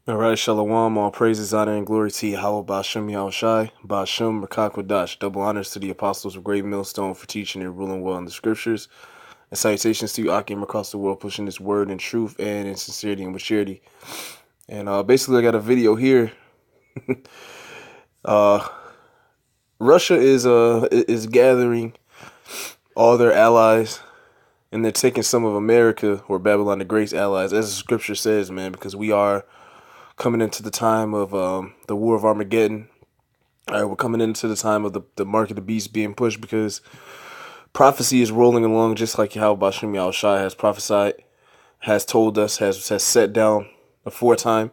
All right, Shalom, all praises, honor, and glory to Yahweh, Ba'ashem Yahushai, Ba'ashem Rakakwadash. Double honors to the apostles of Great Millstone for teaching and ruling well in the scriptures. And salutations to you, Akim, across the world, pushing this word in truth and in sincerity and with charity. And basically, I got a video here. Russia is gathering all their allies, and they're taking some of America, or Babylon the Great's allies, as the scripture says, man, because we are coming into the time of the War of Armageddon. All right, we're coming into the time of the mark of the beast being pushed, because prophecy is rolling along just like how Bashim Yahushai has prophesied, has told us, has set down aforetime.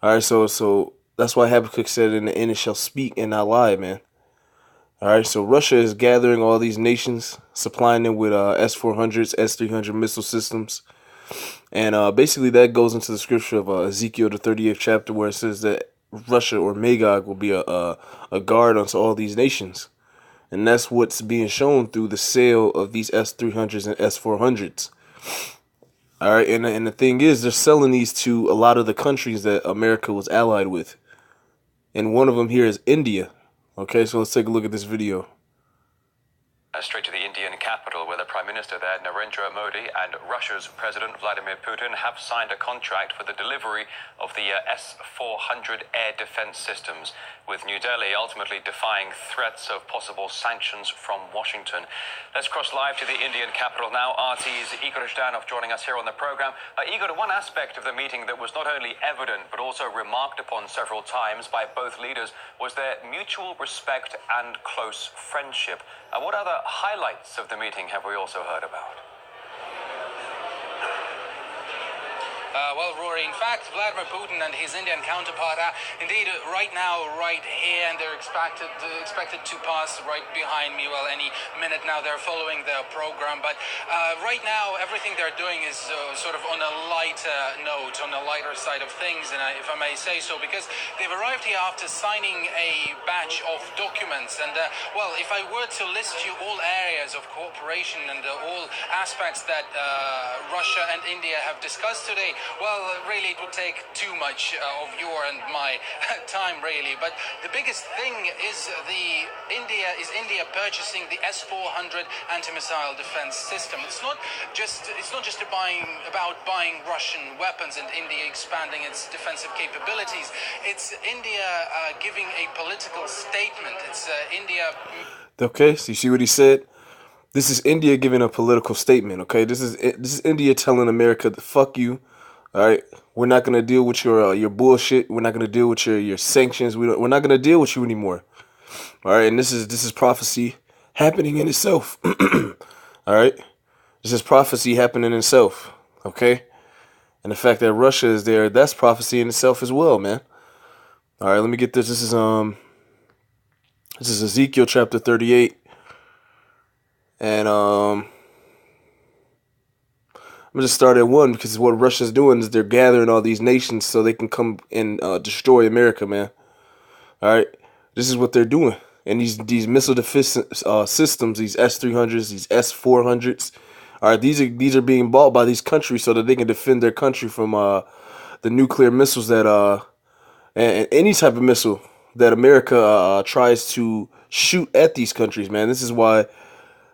All right, so that's why Habakkuk said, "In the end it shall speak and not lie," man. All right, so Russia is gathering all these nations, supplying them with S-400s, S-300 missile systems. And basically that goes into the scripture of Ezekiel, the 38th chapter, where it says that Russia, or Magog, will be a guard unto all these nations. And that's what's being shown through the sale of these S-300s and S-400s. All right, and the thing is, they're selling these to a lot of the countries that America was allied with. And one of them here is India. Okay, so let's take a look at this video. Straight to the Indian capital, where the Prime Minister there, Narendra Modi, and Russia's President Vladimir Putin have signed a contract for the delivery of the S-400 air defense systems, with New Delhi ultimately defying threats of possible sanctions from Washington. Let's cross live to the Indian capital now. RT's Igor Zhdanov joining us here on the program. Igor, one aspect of the meeting that was not only evident but also remarked upon several times by both leaders was their mutual respect and close friendship. What other highlights of the meeting have we also heard about? Well, Rory, in fact, Vladimir Putin and his Indian counterpart are indeed right now right here, and they're expected to pass right behind me. Well, any minute now. They're following their program, but right now everything they're doing is sort of on a lighter note, on the lighter side of things, and if I may say so, because they've arrived here after signing a batch of documents. And well, if I were to list you all areas of cooperation and all aspects that Russia and India have discussed today, well, really it would take too much of your and my time, really. But the biggest thing is India purchasing the S-400 anti-missile defense system. It's not just about buying Russian weapons and India expanding its defensive capabilities. It's India giving a political statement. It's India. Okay, so you see what he said? This is India giving a political statement. Okay, this is India telling America, "Fuck you." All right, we're not gonna deal with your bullshit. We're not gonna deal with your sanctions. We're not gonna deal with you anymore. All right, and this is prophecy happening in itself. All right, this is prophecy happening in itself. Okay, and the fact that Russia is there, that's prophecy in itself as well, man. All right, let me get this. This is Ezekiel chapter 38, and I'm gonna just start at 1, because what Russia's doing is they're gathering all these nations so they can come and destroy America, man. All right, this is what they're doing, and these missile defense systems, these S-300s, these S-400s. All right, these are being bought by these countries so that they can defend their country from the nuclear missiles that and any type of missile that America tries to shoot at these countries, man. This is why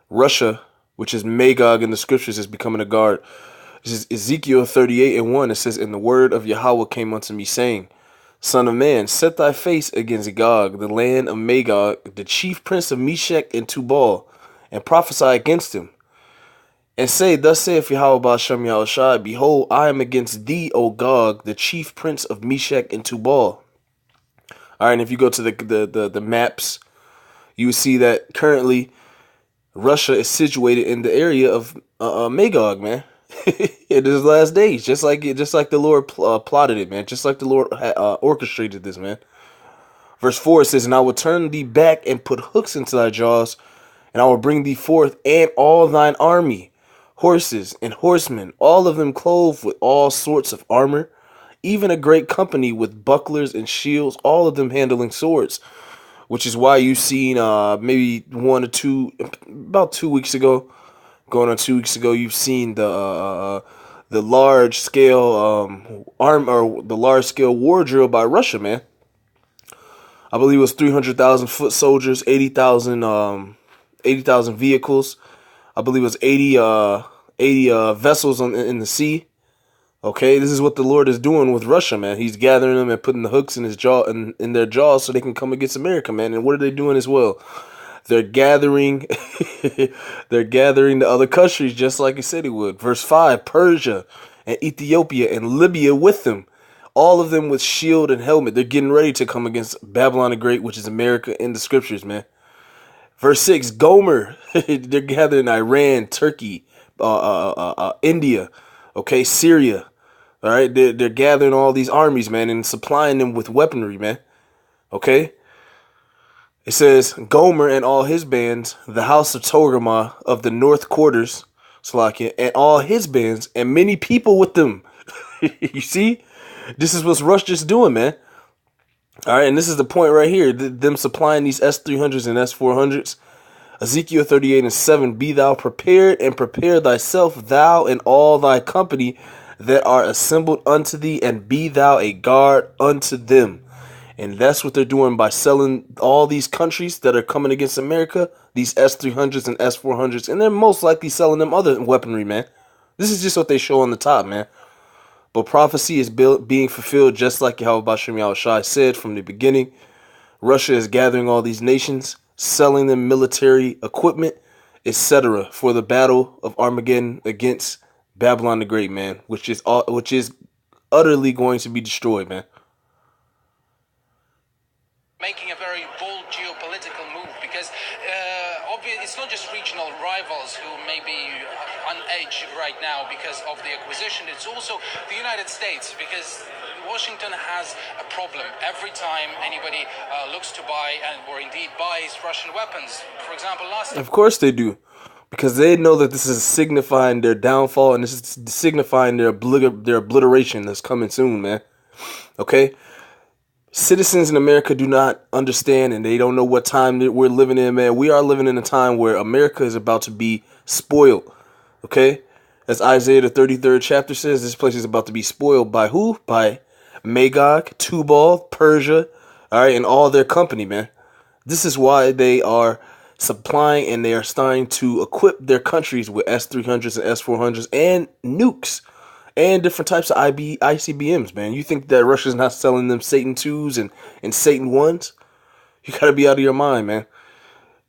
Russia, which is Magog in the scriptures, is becoming a guard. This is Ezekiel 38 and 1. It says, "And the word of Yahweh came unto me, saying, Son of man, set thy face against Gog, the land of Magog, the chief prince of Meshech and Tubal, and prophesy against him. And say, Thus saith Yahweh Ba'ashem Yahushai, Behold, I am against thee, O Gog, the chief prince of Meshech and Tubal." All right, and if you go to the maps, you will see that currently Russia is situated in the area of Magog, man. In his last days, just like the Lord plotted it, man. Just like the Lord orchestrated this, man. Verse 4 says, "And I will turn thee back and put hooks into thy jaws, and I will bring thee forth and all thine army, horses and horsemen, all of them clothed with all sorts of armor, even a great company with bucklers and shields, all of them handling swords." Which is why you've seen maybe about 2 weeks ago, going on 2 weeks ago, you've seen the large scale the large scale war drill by Russia, man. I believe it was 300,000 foot soldiers, 80,000 vehicles. I believe it was 80 vessels in the sea. Okay, this is what the Lord is doing with Russia, man. He's gathering them and putting the hooks in his jaw in their jaws so they can come against America, man. And what are they doing as well? They're gathering they're gathering the other countries just like he said he would. Verse 5, Persia and Ethiopia and Libya with them. All of them with shield and helmet. They're getting ready to come against Babylon the Great, which is America in the scriptures, man. Verse 6, Gomer. They're gathering Iran, Turkey, India, okay, Syria. All right, they're gathering all these armies, man, and supplying them with weaponry, man. Okay? It says, Gomer and all his bands, the house of Togarmah of the north quarters, Salakia, and all his bands, and many people with them. You see? This is what Russia's doing, man. All right, and this is the point right here. Them supplying these S-300s and S-400s. Ezekiel 38:7, be thou prepared, and prepare thyself, thou and all thy company that are assembled unto thee, and be thou a guard unto them. And that's what they're doing by selling all these countries that are coming against America, these S-300s and S-400s, and they're most likely selling them other weaponry, man. This is just what they show on the top, man. But prophecy is being fulfilled just like Yahweh Bashem Yahushai said from the beginning. Russia is gathering all these nations, selling them military equipment, etc. for the battle of Armageddon against Babylon the Great, man, which is utterly going to be destroyed, man. Making a very bold geopolitical move because it's not just regional rivals who may be on edge right now because of the acquisition. It's also the United States, because Washington has a problem every time anybody looks to buy or indeed buys Russian weapons. For example, Of course they do. Because they know that this is signifying their downfall, and this is signifying their obliteration that's coming soon, man. Okay? Citizens in America do not understand, and they don't know what time that we're living in, man. We are living in a time where America is about to be spoiled. Okay? As Isaiah the 33rd chapter says, this place is about to be spoiled by who? By Magog, Tubal, Persia, all right, and all their company, man. This is why they are supplying, and they are starting to equip their countries with S-300s and S-400s and nukes and different types of ICBMs, man. You think that Russia's not selling them Satan 2s and Satan 1s? You gotta be out of your mind, man.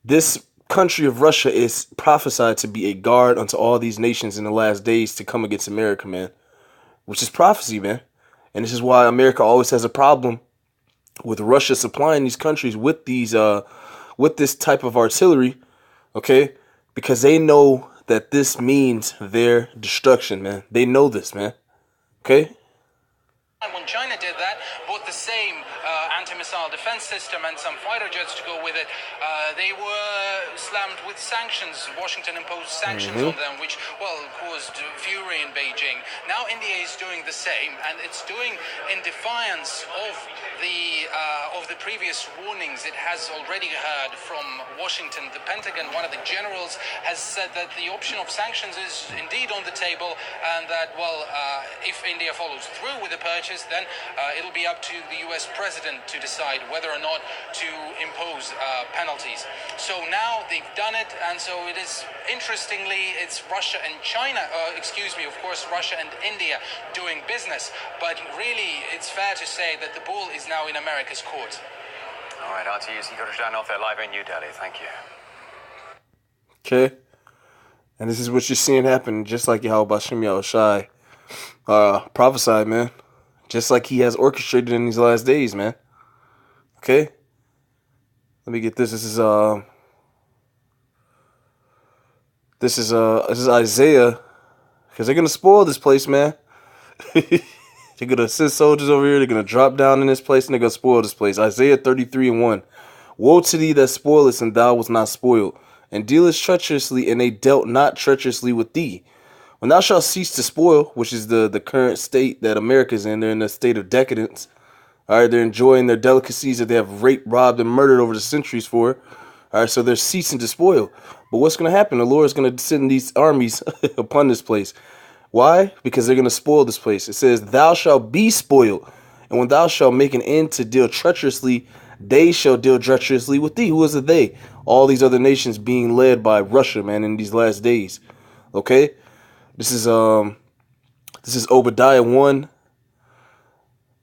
This country of Russia is prophesied to be a guard unto all these nations in the last days to come against America, man. Which is prophecy, man. And this is why America always has a problem with Russia supplying these countries with these with this type of artillery, okay? Because they know that this means their destruction, man. They know this, man. Okay? When China did that, bought the same anti-missile defense system and some fighter jets to go with it, they were slammed with sanctions. Washington imposed sanctions on them, which, well, caused fury in Beijing. Now India is doing the same, and it's doing in defiance of the previous warnings it has already heard from Washington. The Pentagon, one of the generals, has said that the option of sanctions is indeed on the table, and that, well, if India follows through with the purchase, then it'll be up to the US president to decide whether or not to impose penalties. So now they've done it, and so it is, interestingly, it's Russia and China, of course, Russia and India doing business. But really, it's fair to say that the ball is now in America's court. All right, RTU's Igor Zhanov, they're live in New Delhi. Thank you. Okay. And this is what you're seeing happen, just like Yahweh Bashem Yahushai prophesied, man. Just like he has orchestrated in these last days, man. Okay? Let me get this. This is Isaiah. Because they're going to spoil this place, man. They're going to send soldiers over here. They're going to drop down in this place, and they're going to spoil this place. Isaiah 33:1. Woe to thee that spoilest, and thou wast not spoiled, and dealest treacherously, and they dealt not treacherously with thee. When thou shalt cease to spoil, which is the current state that America's in, they're in a state of decadence. All right, they're enjoying their delicacies that they have raped, robbed, and murdered over the centuries for. All right, so they're ceasing to spoil. But what's going to happen? The Lord is going to send these armies upon this place. Why? Because they're going to spoil this place. It says, thou shalt be spoiled. And when thou shalt make an end to deal treacherously, they shall deal treacherously with thee. Who is it they? All these other nations being led by Russia, man, in these last days. Okay? This is Obadiah 1.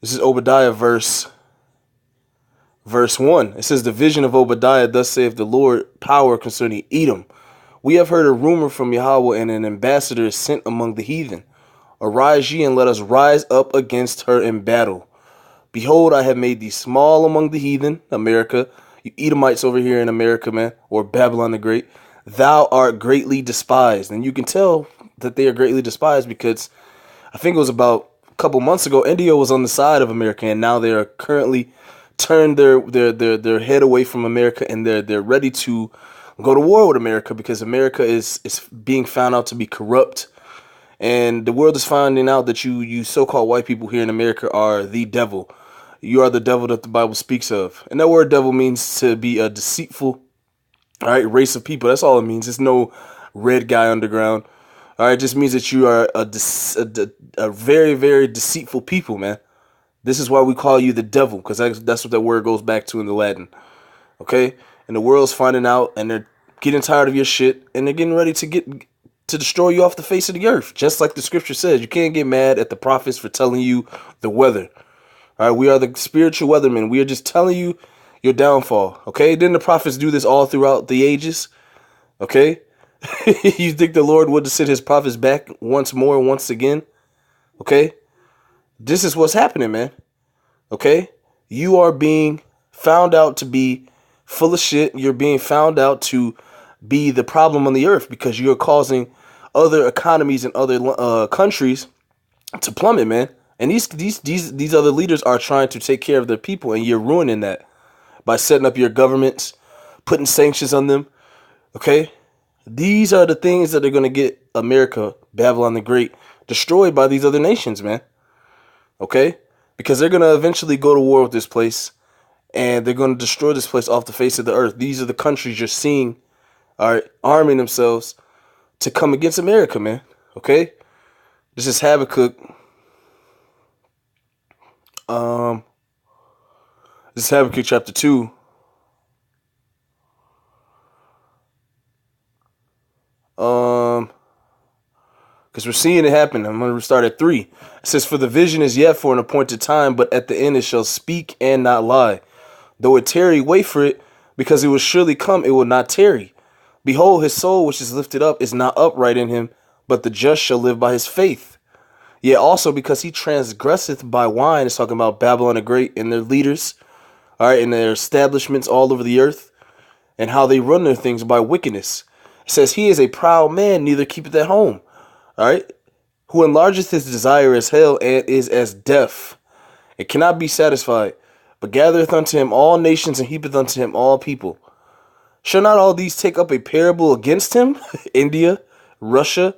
This is Obadiah verse 1. It says, the vision of Obadiah, thus saith the Lord, power concerning Edom. We have heard a rumor from Yahweh, and an ambassador is sent among the heathen. Arise ye, and let us rise up against her in battle. Behold, I have made thee small among the heathen, America. You Edomites over here in America, man, or Babylon the Great. Thou art greatly despised. And you can tell that they are greatly despised because I think it was about a couple months ago, India was on the side of America, and now they are currently turned their head away from America, and they're ready to go to war with America because America is being found out to be corrupt. And the world is finding out that you so-called white people here in America are the devil. You are the devil that the Bible speaks of. And that word devil means to be a deceitful, all right, race of people. That's all it means. It's no red guy underground. All right, it just means that you are a very, very deceitful people, man. This is why we call you the devil, because that's what that word goes back to in the Latin. Okay? And the world's finding out, and they're getting tired of your shit, and they're getting ready to destroy you off the face of the earth. Just like the scripture says, you can't get mad at the prophets for telling you the weather. All right, we are the spiritual weathermen. We are just telling you your downfall. Okay, didn't the prophets do this all throughout the ages? Okay, you think the Lord would send his prophets back once more, once again? Okay, this is what's happening, man. Okay, you are being found out to be full of shit. You're being found out to be the problem on the earth because you're causing other economies and other countries to plummet, man. And these other leaders are trying to take care of their people, and you're ruining that by setting up your governments, putting sanctions on them. Okay, these are the things that are going to get America, Babylon the Great, destroyed by these other nations, man. Okay, because they're going to eventually go to war with this place, and they're going to destroy this place off the face of the earth. These are the countries you're seeing are arming themselves to come against America, man. Okay, this is Habakkuk. This is Habakkuk chapter 2. Because we're seeing it happen. I'm going to start at 3. It says, for the vision is yet for an appointed time, but at the end it shall speak and not lie. Though it tarry, wait for it, because it will surely come, it will not tarry. Behold, his soul which is lifted up is not upright in him, but the just shall live by his faith. Yet also because he transgresseth by wine, it's talking about Babylon the Great and their leaders, all right, and their establishments all over the earth, and how they run their things by wickedness. It says, he is a proud man, neither keepeth at home, all right, who enlargeth his desire as hell, and is as deaf, and cannot be satisfied, but gathereth unto him all nations, and heapeth unto him all people. Shall not all these take up a parable against him? India, Russia,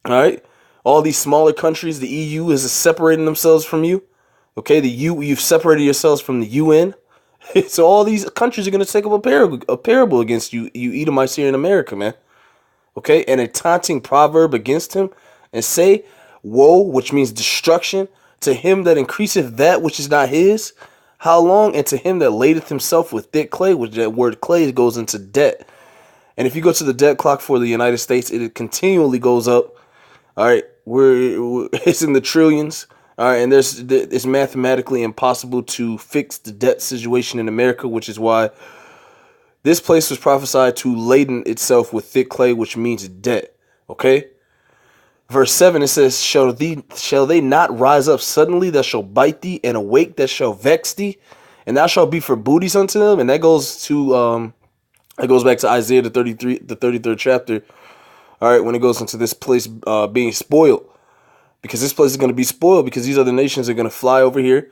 all right, all these smaller countries, the EU is separating themselves from you. Okay, you've separated yourselves from the UN. So all these countries are going to take up a parable against you, you Edomites here in America, man. Okay, and a taunting proverb against him, and say, woe, which means destruction, to him that increaseth that which is not his. How long? And to him that ladeth himself with thick clay, which that word clay goes into debt. And if you go to the debt clock for the United States, it continually goes up. All right, it's in the trillions. All right, and it's mathematically impossible to fix the debt situation in America, which is why this place was prophesied to laden itself with thick clay, which means debt. Okay, verse 7, it says, shall they not rise up suddenly that shall bite thee, and awake that shall vex thee, and thou shalt be for booties unto them? And that goes back to Isaiah the 33rd chapter. All right, when it goes into this place being spoiled, because this place is going to be spoiled because these other nations are going to fly over here.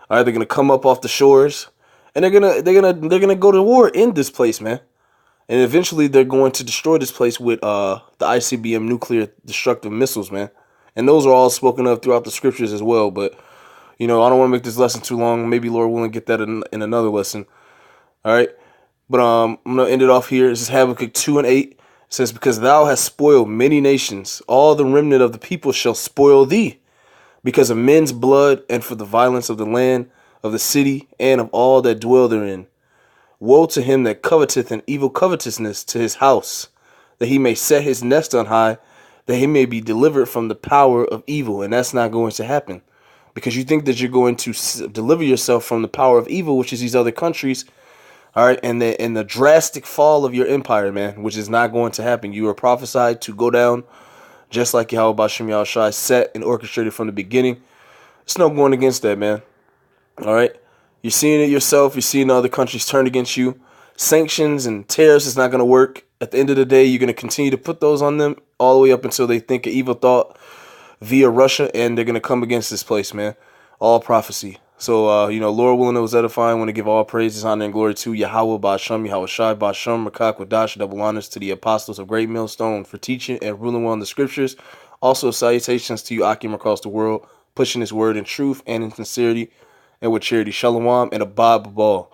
All right, they're going to come up off the shores, and they're gonna go to war in this place, man. And eventually they're going to destroy this place with the ICBM nuclear destructive missiles, man. And those are all spoken of throughout the scriptures as well. But I don't want to make this lesson too long. Maybe Lord willing, get that in another lesson. All right, but I'm gonna end it off here. This is Habakkuk 2 and 8. It says, because thou hast spoiled many nations, all the remnant of the people shall spoil thee, because of men's blood, and for the violence of the land, of the city, and of all that dwell therein. Woe to him that coveteth an evil covetousness to his house, that he may set his nest on high, that he may be delivered from the power of evil. And that's not going to happen, because you think that you're going to deliver yourself from the power of evil, which is these other countries, all right, and the drastic fall of your empire, man, which is not going to happen. You are prophesied to go down, just like Yahweh Bashem Yahushai set and orchestrated from the beginning. There's no going against that, man. All right, you're seeing it yourself. You're seeing other countries turn against you. Sanctions and tariffs is not going to work. At the end of the day, you're going to continue to put those on them all the way up until they think an evil thought via Russia, and they're going to come against this place, man. All prophecy. So, Lord willing, it was edifying. I want to give all praises, honor, and glory to Yahweh, Ba'Shem, Yahweh Shai, Ba'Shem, Rakak, Wadash, double honors to the apostles of Great Millstone for teaching and ruling well in the scriptures. Also, salutations to you, Akim, across the world, pushing his word in truth and in sincerity and with charity. Shalom and Abad Babal.